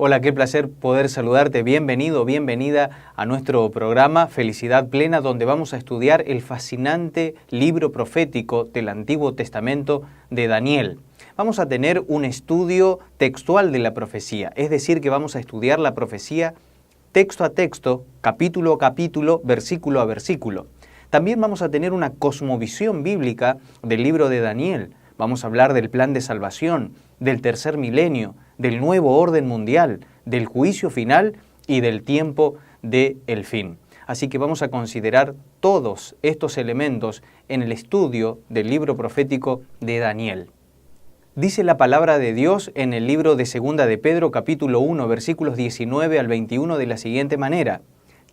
Hola, qué placer poder saludarte. Bienvenido, bienvenida a nuestro programa Felicidad Plena, donde vamos a estudiar el fascinante libro profético del Antiguo Testamento de Daniel. Vamos a tener un estudio textual de la profecía, es decir, que vamos a estudiar la profecía texto a texto, capítulo a capítulo, versículo a versículo. También vamos a tener una cosmovisión bíblica del libro de Daniel. Vamos a hablar del plan de salvación, del tercer milenio, del nuevo orden mundial, del juicio final y del tiempo del fin. Así que vamos a considerar todos estos elementos en el estudio del libro profético de Daniel. Dice la palabra de Dios en el libro de Segunda de Pedro, capítulo 1, versículos 19 al 21 de la siguiente manera.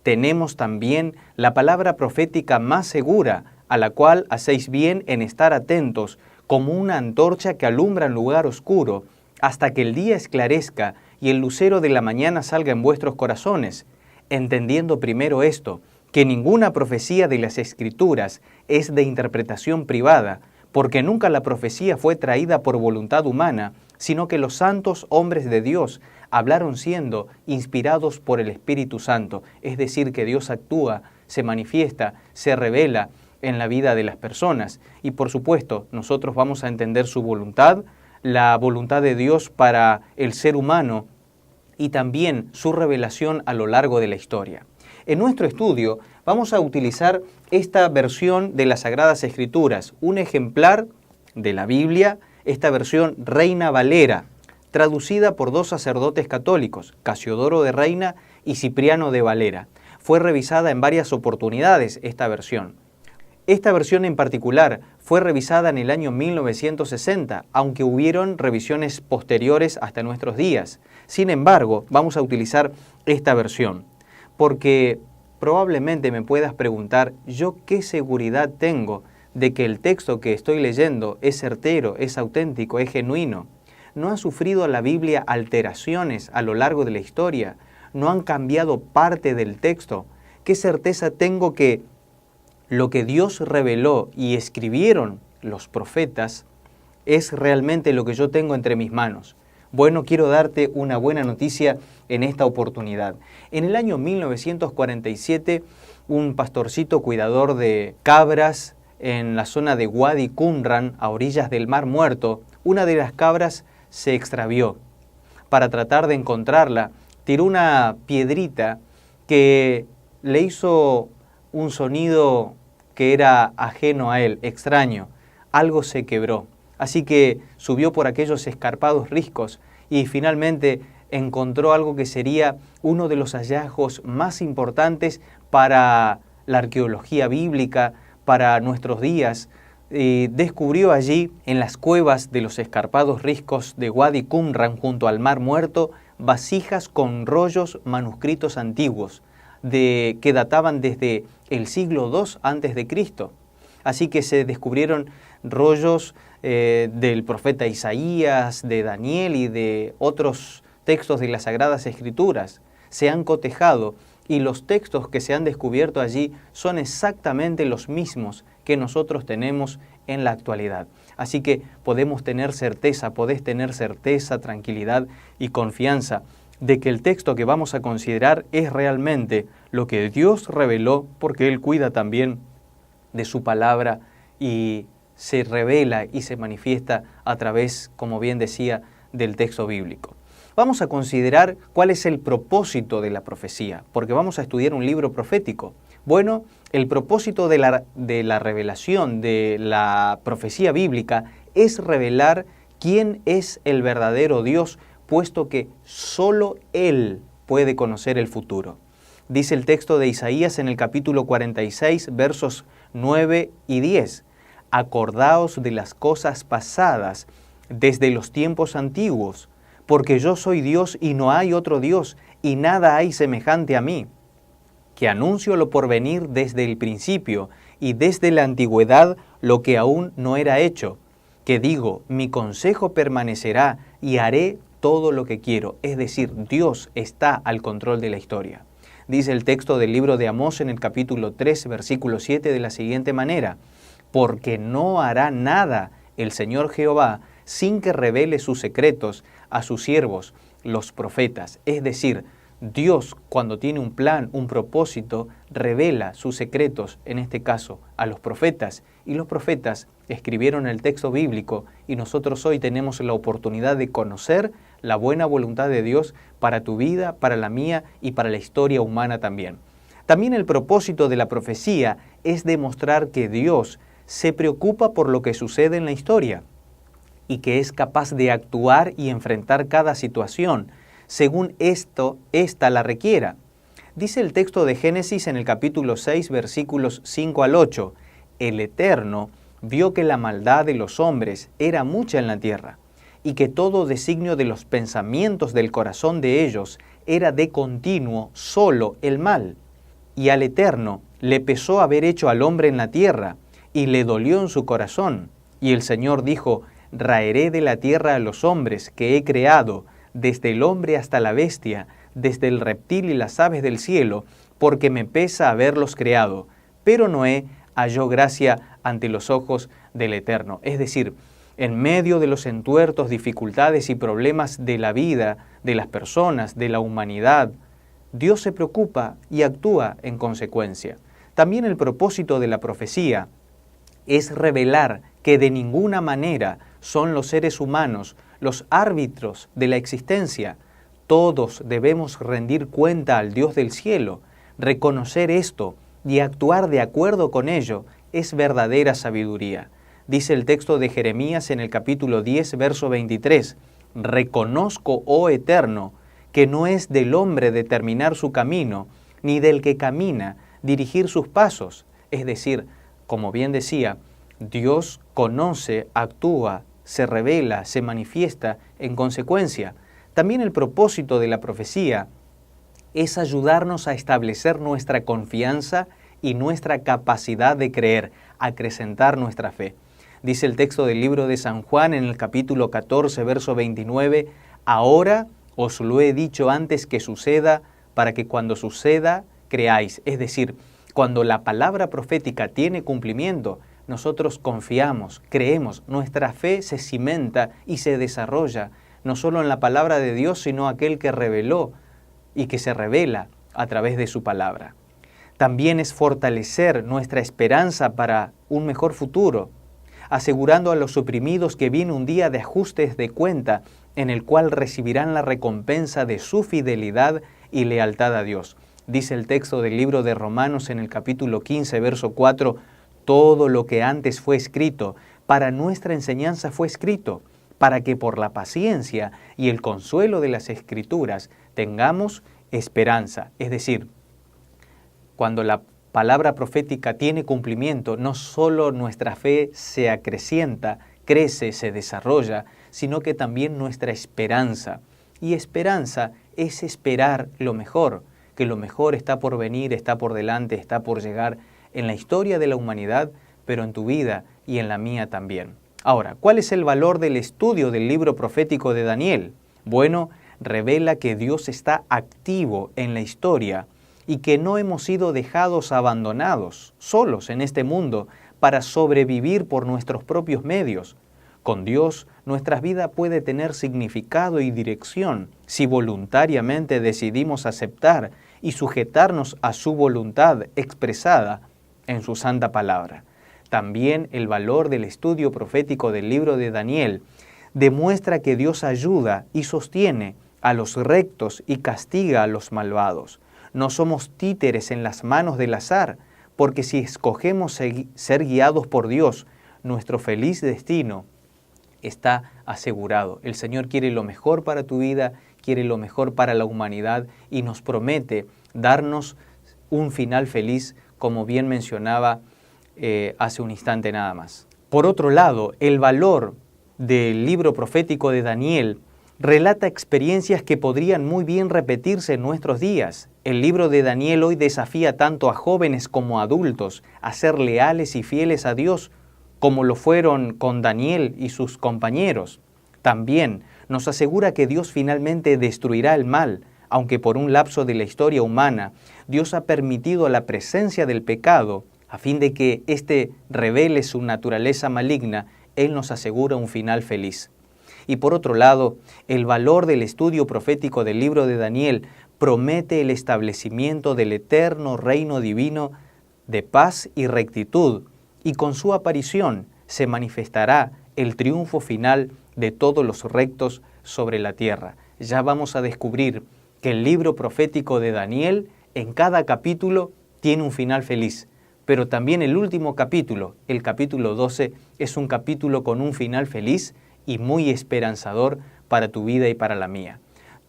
Tenemos también la palabra profética más segura, a la cual hacéis bien en estar atentos, como una antorcha que alumbra en lugar oscuro, hasta que el día esclarezca y el lucero de la mañana salga en vuestros corazones, entendiendo primero esto, que ninguna profecía de las Escrituras es de interpretación privada, porque nunca la profecía fue traída por voluntad humana, sino que los santos hombres de Dios hablaron siendo inspirados por el Espíritu Santo, es decir, que Dios actúa, se manifiesta, se revela en la vida de las personas. Y por supuesto, nosotros vamos a entender su voluntad, la voluntad de Dios para el ser humano y también su revelación a lo largo de la historia. En nuestro estudio vamos a utilizar esta versión de las Sagradas Escrituras, un ejemplar de la Biblia, esta versión Reina Valera, traducida por dos sacerdotes católicos, Casiodoro de Reina y Cipriano de Valera. Fue revisada en varias oportunidades esta versión. Esta versión en particular fue revisada en el año 1960, aunque hubieron revisiones posteriores hasta nuestros días. Sin embargo, vamos a utilizar esta versión, porque probablemente me puedas preguntar, ¿yo qué seguridad tengo de que el texto que estoy leyendo es certero, es auténtico, es genuino? ¿No ha sufrido la Biblia alteraciones a lo largo de la historia? ¿No han cambiado parte del texto? ¿Qué certeza tengo que lo que Dios reveló y escribieron los profetas es realmente lo que yo tengo entre mis manos? Bueno, quiero darte una buena noticia en esta oportunidad. En el año 1947, un pastorcito cuidador de cabras en la zona de Wadi Qumran, a orillas del Mar Muerto, una de las cabras se extravió. Para tratar de encontrarla, tiró una piedrita que le hizo un sonido que era ajeno a él, extraño. Algo se quebró. Así que subió por aquellos escarpados riscos y finalmente encontró algo que sería uno de los hallazgos más importantes para la arqueología bíblica, para nuestros días. Descubrió allí, en las cuevas de los escarpados riscos de Wadi Qumran, junto al Mar Muerto, vasijas con rollos manuscritos antiguos, que databan desde el siglo II a.C. Así que se descubrieron rollos del profeta Isaías, de Daniel y de otros textos de las Sagradas Escrituras. Se han cotejado y los textos que se han descubierto allí son exactamente los mismos que nosotros tenemos en la actualidad. Así que podés tener certeza, tranquilidad y confianza de que el texto que vamos a considerar es realmente lo que Dios reveló, porque Él cuida también de su palabra y se revela y se manifiesta a través, como bien decía, del texto bíblico. Vamos a considerar cuál es el propósito de la profecía, porque vamos a estudiar un libro profético. Bueno, el propósito de la revelación de la profecía bíblica es revelar quién es el verdadero Dios, puesto que solo Él puede conocer el futuro. Dice el texto de Isaías en el capítulo 46, versos 9 y 10. Acordaos de las cosas pasadas desde los tiempos antiguos, porque yo soy Dios y no hay otro Dios, y nada hay semejante a mí, que anuncio lo porvenir desde el principio y desde la antigüedad lo que aún no era hecho, que digo, mi consejo permanecerá y haré todo lo que quiero. Es decir, Dios está al control de la historia. Dice el texto del libro de Amós en el capítulo 3, versículo 7 de la siguiente manera: porque no hará nada el Señor Jehová sin que revele sus secretos a sus siervos, los profetas. Es decir, Dios, cuando tiene un plan, un propósito, revela sus secretos, en este caso, a los profetas. Y los profetas escribieron el texto bíblico y nosotros hoy tenemos la oportunidad de conocer la buena voluntad de Dios para tu vida, para la mía y para la historia humana también. También el propósito de la profecía es demostrar que Dios se preocupa por lo que sucede en la historia y que es capaz de actuar y enfrentar cada situación según ésta la requiera. Dice el texto de Génesis en el capítulo 6, versículos 5 al 8, el Eterno vio que la maldad de los hombres era mucha en la tierra, y que todo designio de los pensamientos del corazón de ellos era de continuo solo el mal. Y al Eterno le pesó haber hecho al hombre en la tierra, y le dolió en su corazón. Y el Señor dijo, raeré de la tierra a los hombres que he creado, desde el hombre hasta la bestia, desde el reptil y las aves del cielo, porque me pesa haberlos creado. Pero Noé halló gracia ante los ojos del Eterno. Es decir, en medio de los entuertos, dificultades y problemas de la vida, de las personas, de la humanidad, Dios se preocupa y actúa en consecuencia. También el propósito de la profecía es revelar que de ninguna manera son los seres humanos los árbitros de la existencia. Todos debemos rendir cuenta al Dios del cielo. Reconocer esto y actuar de acuerdo con ello es verdadera sabiduría. Dice el texto de Jeremías en el capítulo 10, verso 23, reconozco, oh Eterno, que no es del hombre determinar su camino, ni del que camina dirigir sus pasos. Es decir, como bien decía, Dios conoce, actúa, se revela, se manifiesta en consecuencia. También el propósito de la profecía es ayudarnos a establecer nuestra confianza y nuestra capacidad de creer, acrecentar nuestra fe. Dice el texto del libro de San Juan en el capítulo 14, verso 29, ahora os lo he dicho antes que suceda, para que cuando suceda creáis. Es decir, cuando la palabra profética tiene cumplimiento, nosotros confiamos, creemos, nuestra fe se cimenta y se desarrolla, no solo en la palabra de Dios, sino aquel que reveló y que se revela a través de su palabra. También es fortalecer nuestra esperanza para un mejor futuro, asegurando a los oprimidos que viene un día de ajustes de cuenta en el cual recibirán la recompensa de su fidelidad y lealtad a Dios. Dice el texto del libro de Romanos en el capítulo 15, verso 4, todo lo que antes fue escrito, para nuestra enseñanza fue escrito, para que por la paciencia y el consuelo de las Escrituras tengamos esperanza. Es decir, cuando la palabra profética tiene cumplimiento, no solo nuestra fe se acrecienta, crece, se desarrolla, sino que también nuestra esperanza. Y esperanza es esperar lo mejor, que lo mejor está por venir, está por delante, está por llegar en la historia de la humanidad, pero en tu vida y en la mía también. Ahora, ¿cuál es el valor del estudio del libro profético de Daniel? Bueno, revela que Dios está activo en la historia y que no hemos sido dejados abandonados, solos en este mundo, para sobrevivir por nuestros propios medios. Con Dios, nuestra vida puede tener significado y dirección si voluntariamente decidimos aceptar y sujetarnos a su voluntad expresada en su santa palabra. También el valor del estudio profético del libro de Daniel demuestra que Dios ayuda y sostiene a los rectos y castiga a los malvados. No somos títeres en las manos del azar, porque si escogemos ser guiados por Dios, nuestro feliz destino está asegurado. El Señor quiere lo mejor para tu vida, quiere lo mejor para la humanidad y nos promete darnos un final feliz, como bien mencionaba hace un instante nada más. Por otro lado, el valor del libro profético de Daniel relata experiencias que podrían muy bien repetirse en nuestros días. El libro de Daniel hoy desafía tanto a jóvenes como a adultos a ser leales y fieles a Dios, como lo fueron con Daniel y sus compañeros. También nos asegura que Dios finalmente destruirá el mal, aunque por un lapso de la historia humana Dios ha permitido la presencia del pecado a fin de que éste revele su naturaleza maligna. Él nos asegura un final feliz. Y por otro lado, el valor del estudio profético del libro de Daniel promete el establecimiento del eterno reino divino de paz y rectitud, y con su aparición se manifestará el triunfo final de todos los rectos sobre la tierra. Ya vamos a descubrir que el libro profético de Daniel, en cada capítulo, tiene un final feliz, pero también el último capítulo, el capítulo 12, es un capítulo con un final feliz y muy esperanzador para tu vida y para la mía.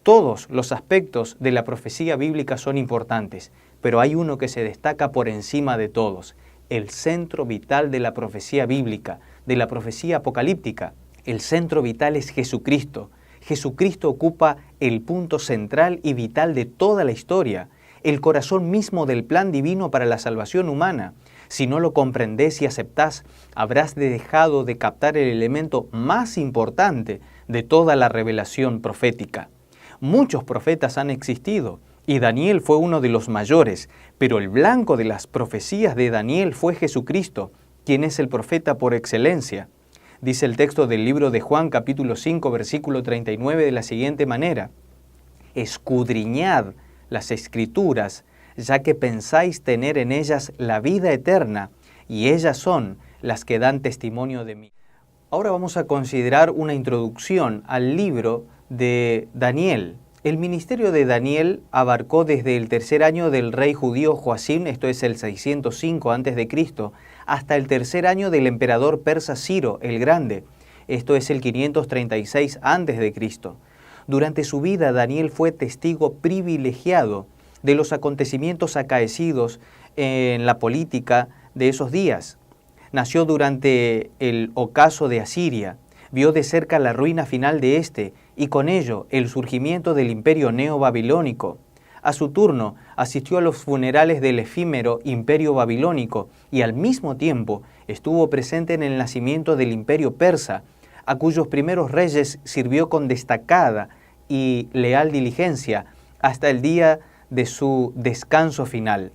Todos los aspectos de la profecía bíblica son importantes, pero hay uno que se destaca por encima de todos, el centro vital de la profecía bíblica, de la profecía apocalíptica. El centro vital es Jesucristo. Jesucristo ocupa el punto central y vital de toda la historia, el corazón mismo del plan divino para la salvación humana. Si no lo comprendés y aceptás, habrás dejado de captar el elemento más importante de toda la revelación profética. Muchos profetas han existido, y Daniel fue uno de los mayores, pero el blanco de las profecías de Daniel fue Jesucristo, quien es el profeta por excelencia. Dice el texto del libro de Juan, capítulo 5, versículo 39, de la siguiente manera: escudriñad las Escrituras, ya que pensáis tener en ellas la vida eterna, y ellas son las que dan testimonio de mí. Ahora vamos a considerar una introducción al libro de Daniel. El ministerio de Daniel abarcó desde el tercer año del rey judío Joacim, esto es el 605 a.C., hasta el tercer año del emperador persa Ciro el Grande, esto es el 536 a.C. Durante su vida, Daniel fue testigo privilegiado de los acontecimientos acaecidos en la política de esos días. Nació durante el ocaso de Asiria, vio de cerca la ruina final de este y con ello el surgimiento del imperio neobabilónico. A su turno asistió a los funerales del efímero imperio babilónico y al mismo tiempo estuvo presente en el nacimiento del imperio persa, a cuyos primeros reyes sirvió con destacada y leal diligencia hasta el día de su descanso final.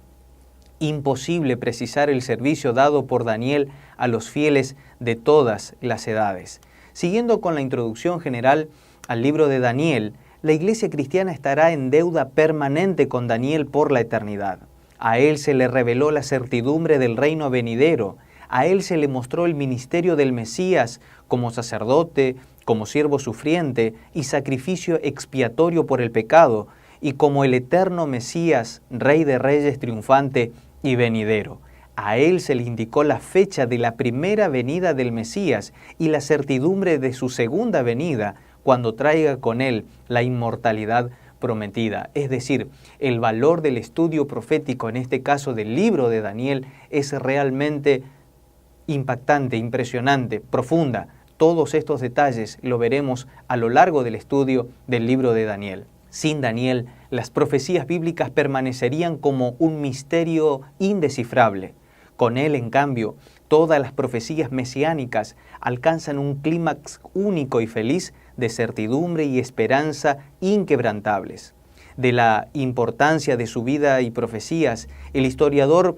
Imposible precisar el servicio dado por Daniel a los fieles de todas las edades. Siguiendo con la introducción general al libro de Daniel, la Iglesia cristiana estará en deuda permanente con Daniel por la eternidad. A él se le reveló la certidumbre del reino venidero. A él se le mostró el ministerio del Mesías como sacerdote, como siervo sufriente y sacrificio expiatorio por el pecado, y como el eterno Mesías, Rey de Reyes triunfante y venidero. A él se le indicó la fecha de la primera venida del Mesías y la certidumbre de su segunda venida, cuando traiga con él la inmortalidad prometida. Es decir, el valor del estudio profético, en este caso del libro de Daniel, es realmente impactante, impresionante, profunda. Todos estos detalles lo veremos a lo largo del estudio del libro de Daniel. Sin Daniel, las profecías bíblicas permanecerían como un misterio indescifrable. Con él, en cambio, todas las profecías mesiánicas alcanzan un clímax único y feliz de certidumbre y esperanza inquebrantables. De la importancia de su vida y profecías, el historiador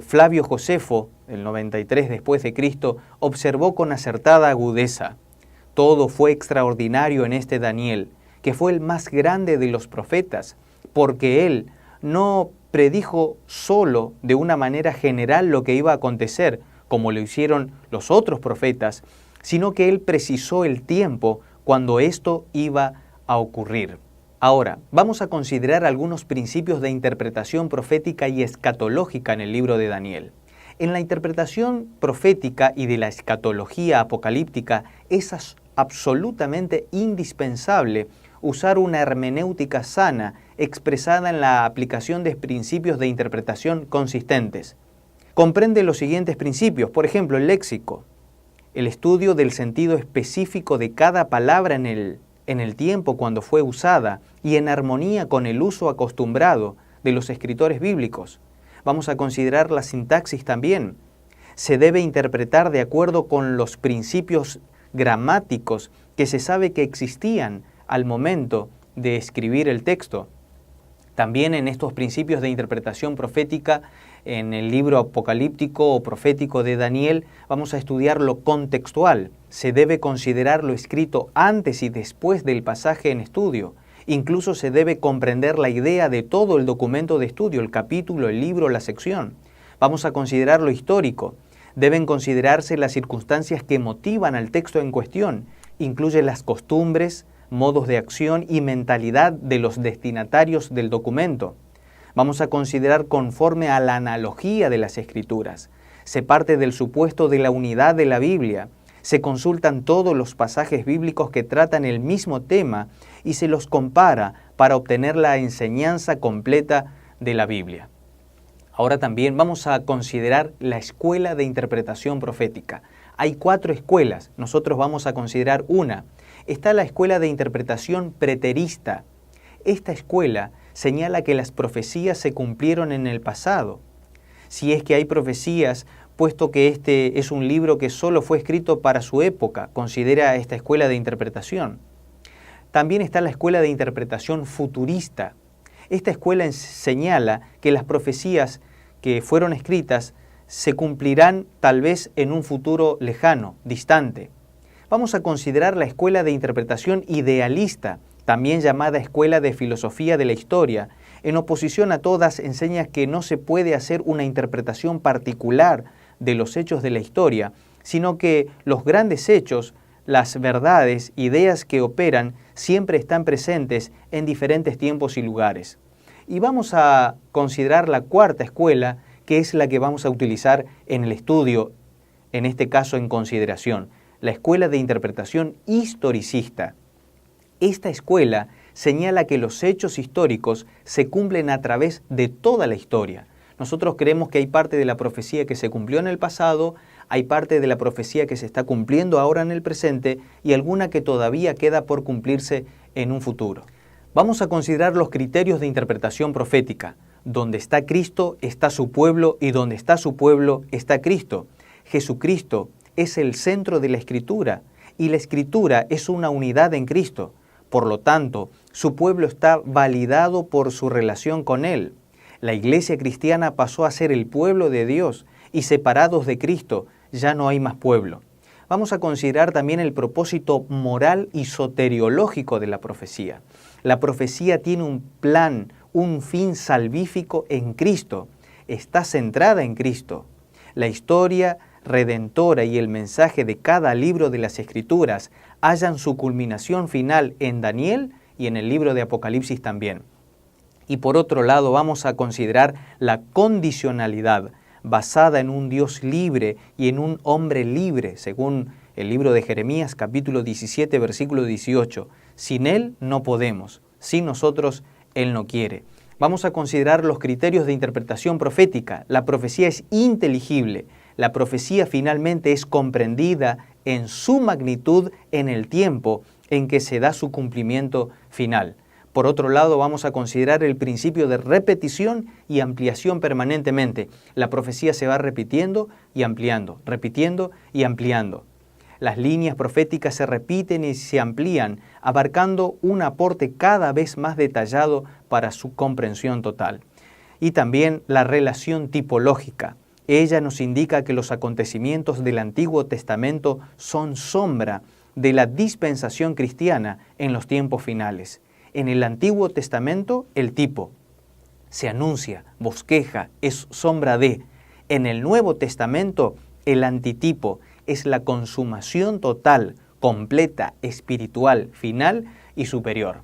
Flavio Josefo, el 93 después de Cristo, observó con acertada agudeza: todo fue extraordinario en este Daniel, que fue el más grande de los profetas, porque él no predijo solo de una manera general lo que iba a acontecer, como lo hicieron los otros profetas, sino que él precisó el tiempo cuando esto iba a ocurrir. Ahora, vamos a considerar algunos principios de interpretación profética y escatológica en el libro de Daniel. En la interpretación profética y de la escatología apocalíptica es absolutamente indispensable usar una hermenéutica sana expresada en la aplicación de principios de interpretación consistentes. Comprende los siguientes principios, por ejemplo, el léxico, el estudio del sentido específico de cada palabra en el tiempo cuando fue usada y en armonía con el uso acostumbrado de los escritores bíblicos. Vamos a considerar la sintaxis también. Se debe interpretar de acuerdo con los principios gramáticos que se sabe que existían al momento de escribir el texto. También en estos principios de interpretación profética, en el libro apocalíptico o profético de Daniel, vamos a estudiar lo contextual. Se debe considerar lo escrito antes y después del pasaje en estudio. Incluso se debe comprender la idea de todo el documento de estudio, el capítulo, el libro, la sección. Vamos a considerar lo histórico. Deben considerarse las circunstancias que motivan al texto en cuestión. Incluye las costumbres, modos de acción y mentalidad de los destinatarios del documento. Vamos a considerar conforme a la analogía de las Escrituras. Se parte del supuesto de la unidad de la Biblia. Se consultan todos los pasajes bíblicos que tratan el mismo tema y se los compara para obtener la enseñanza completa de la Biblia. Ahora también vamos a considerar la escuela de interpretación profética. Hay 4 escuelas, nosotros vamos a considerar una. Está la escuela de interpretación preterista. Esta escuela señala que las profecías se cumplieron en el pasado. Si es que hay profecías, puesto que este es un libro que solo fue escrito para su época, considera esta escuela de interpretación. También está la escuela de interpretación futurista. Esta escuela señala que las profecías que fueron escritas se cumplirán tal vez en un futuro lejano, distante. Vamos a considerar la escuela de interpretación idealista, también llamada escuela de filosofía de la historia. En oposición a todas, enseña que no se puede hacer una interpretación particular de los hechos de la historia, sino que los grandes hechos, las verdades, ideas que operan, siempre están presentes en diferentes tiempos y lugares. Y vamos a considerar la 4ª escuela, que es la que vamos a utilizar en el estudio, en este caso en consideración, la escuela de interpretación historicista. Esta escuela señala que los hechos históricos se cumplen a través de toda la historia. Nosotros creemos que hay parte de la profecía que se cumplió en el pasado, hay parte de la profecía que se está cumpliendo ahora en el presente y alguna que todavía queda por cumplirse en un futuro. Vamos a considerar los criterios de interpretación profética. Donde está Cristo, está su pueblo, y donde está su pueblo, está Cristo. Jesucristo es el centro de la Escritura, y la Escritura es una unidad en Cristo. Por lo tanto, su pueblo está validado por su relación con Él. La iglesia cristiana pasó a ser el pueblo de Dios, y separados de Cristo, ya no hay más pueblo. Vamos a considerar también el propósito moral y soteriológico de la profecía. La profecía tiene un plan, un fin salvífico en Cristo. Está centrada en Cristo. La historia redentora y el mensaje de cada libro de las Escrituras hallan su culminación final en Daniel y en el libro de Apocalipsis también. Y por otro lado vamos a considerar la condicionalidad basada en un Dios libre y en un hombre libre, según el libro de Jeremías capítulo 17 versículo 18. Sin Él no podemos, sin nosotros Él no quiere. Vamos a considerar los criterios de interpretación profética. La profecía es inteligible. La profecía finalmente es comprendida en su magnitud en el tiempo en que se da su cumplimiento final. Por otro lado, vamos a considerar el principio de repetición y ampliación permanentemente. La profecía se va repitiendo y ampliando, repitiendo y ampliando. Las líneas proféticas se repiten y se amplían, abarcando un aporte cada vez más detallado para su comprensión total. Y también la relación tipológica. Ella nos indica que los acontecimientos del Antiguo Testamento son sombra de la dispensación cristiana en los tiempos finales. En el Antiguo Testamento, el tipo se anuncia, bosqueja, es sombra de. En el Nuevo Testamento, el antitipo es la consumación total, completa, espiritual, final y superior.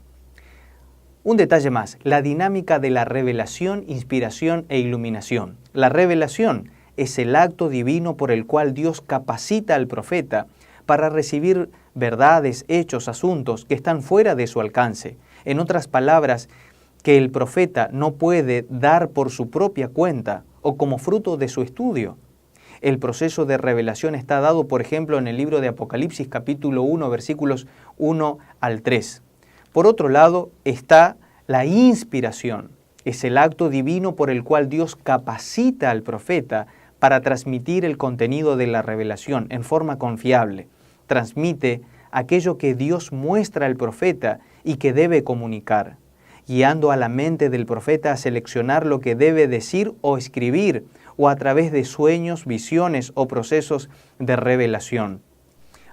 Un detalle más, la dinámica de la revelación, inspiración e iluminación. La revelación es el acto divino por el cual Dios capacita al profeta para recibir verdades, hechos, asuntos que están fuera de su alcance. En otras palabras, que el profeta no puede dar por su propia cuenta o como fruto de su estudio. El proceso de revelación está dado, por ejemplo, en el libro de Apocalipsis capítulo 1, versículos 1 al 3. Por otro lado, está la inspiración. Es el acto divino por el cual Dios capacita al profeta para transmitir el contenido de la revelación en forma confiable. Transmite aquello que Dios muestra al profeta y que debe comunicar. guiando a la mente del profeta a seleccionar lo que debe decir o escribir, o a través de sueños, visiones o procesos de revelación.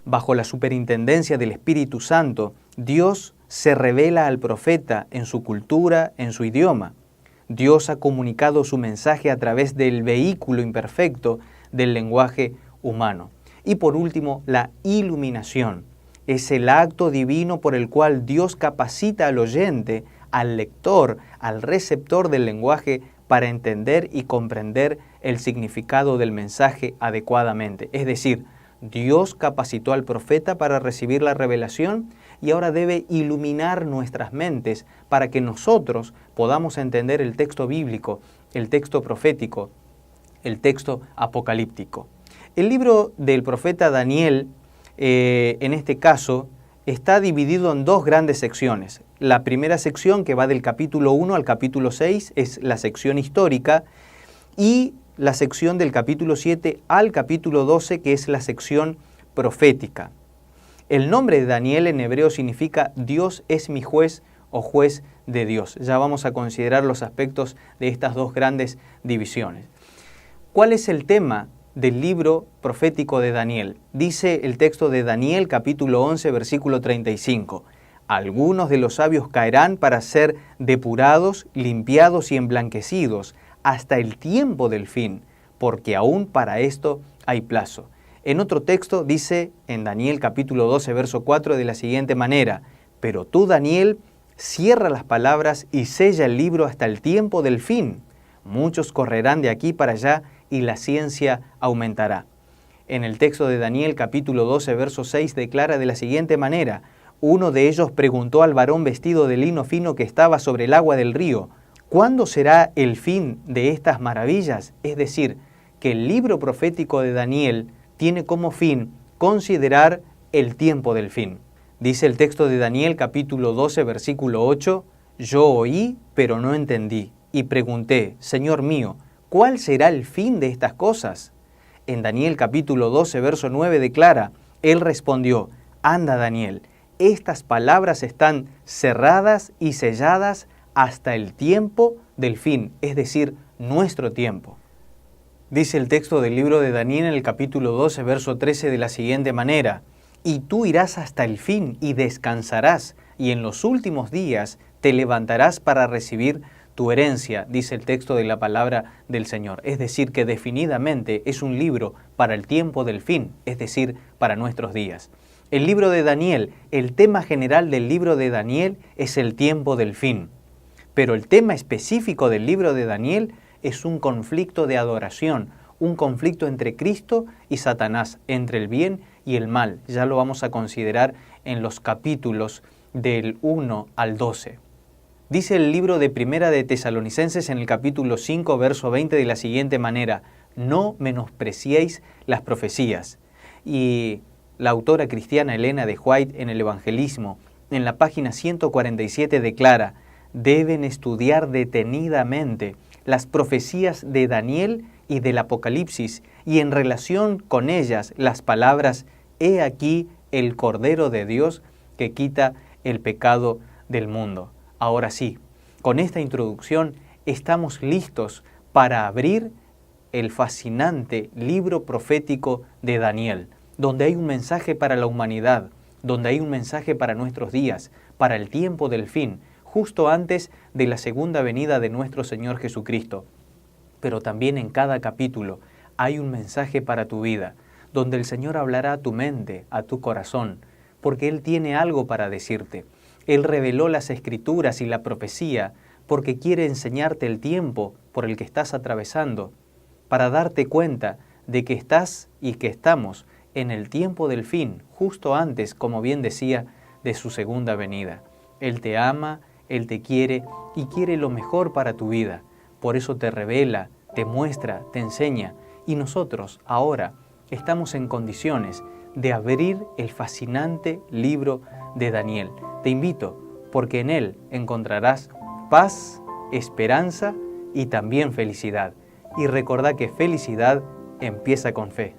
Bajo la superintendencia del Espíritu Santo, Dios se revela al profeta en su cultura, en su idioma. Dios ha comunicado su mensaje a través del vehículo imperfecto del lenguaje humano. Y por último, la iluminación. Es el acto divino por el cual Dios capacita al oyente, al lector, al receptor del lenguaje para entender y comprender el significado del mensaje adecuadamente. Es decir, Dios capacitó al profeta para recibir la revelación y ahora debe iluminar nuestras mentes para que nosotros podamos entender el texto bíblico, el texto profético, el texto apocalíptico. El libro del profeta Daniel, en este caso, está dividido en dos grandes secciones. La primera sección, que va del capítulo 1 al capítulo 6, es la sección histórica, y la sección del capítulo 7 al capítulo 12, que es la sección profética. El nombre de Daniel en hebreo significa Dios es mi juez o juez de Dios. Ya vamos a considerar los aspectos de estas dos grandes divisiones. ¿Cuál es el tema del libro profético de Daniel? Dice el texto de Daniel, capítulo 11, versículo 35. Algunos de los sabios caerán para ser depurados, limpiados y emblanquecidos hasta el tiempo del fin, porque aún para esto hay plazo. En otro texto dice en Daniel capítulo 12, verso 4 de la siguiente manera: pero tú, Daniel, cierra las palabras y sella el libro hasta el tiempo del fin. Muchos correrán de aquí para allá y la ciencia aumentará. En el texto de Daniel capítulo 12, verso 6 declara de la siguiente manera: uno de ellos preguntó al varón vestido de lino fino que estaba sobre el agua del río: ¿cuándo será el fin de estas maravillas? Es decir, que el libro profético de Daniel tiene como fin considerar el tiempo del fin. Dice el texto de Daniel capítulo 12, versículo 8, yo oí, pero no entendí, y pregunté, Señor mío, ¿cuál será el fin de estas cosas? En Daniel capítulo 12, verso 9 declara, él respondió, anda Daniel, estas palabras están cerradas y selladas hasta el tiempo del fin, es decir, nuestro tiempo. Dice el texto del libro de Daniel en el capítulo 12, verso 13 de la siguiente manera, y tú irás hasta el fin y descansarás, y en los últimos días te levantarás para recibir tu herencia, dice el texto de la palabra del Señor. Es decir, que definidamente es un libro para el tiempo del fin, es decir, para nuestros días. El libro de Daniel, el tema general del libro de Daniel es el tiempo del fin. Pero el tema específico del libro de Daniel es un conflicto de adoración, un conflicto entre Cristo y Satanás, entre el bien y el mal. Ya lo vamos a considerar en los capítulos del 1 al 12. Dice el libro de Primera de Tesalonicenses en el capítulo 5, verso 20 de la siguiente manera, no menospreciéis las profecías. Y la autora cristiana Elena de White en el Evangelismo, en la página 147 declara, deben estudiar detenidamente las profecías de Daniel y del Apocalipsis y en relación con ellas las palabras, he aquí el Cordero de Dios que quita el pecado del mundo. Ahora sí, con esta introducción estamos listos para abrir el fascinante libro profético de Daniel, donde hay un mensaje para la humanidad, donde hay un mensaje para nuestros días, para el tiempo del fin, justo antes de la segunda venida de nuestro Señor Jesucristo. Pero también en cada capítulo hay un mensaje para tu vida, donde el Señor hablará a tu mente, a tu corazón, porque Él tiene algo para decirte. Él reveló las Escrituras y la profecía porque quiere enseñarte el tiempo por el que estás atravesando, para darte cuenta de que estás y que estamos en el tiempo del fin, justo antes, como bien decía, de su segunda venida. Él te ama, Él te quiere y quiere lo mejor para tu vida. Por eso te revela, te muestra, te enseña. Y nosotros ahora estamos en condiciones de abrir el fascinante libro de Daniel. Te invito, porque en él encontrarás paz, esperanza y también felicidad. Y recordá que felicidad empieza con fe.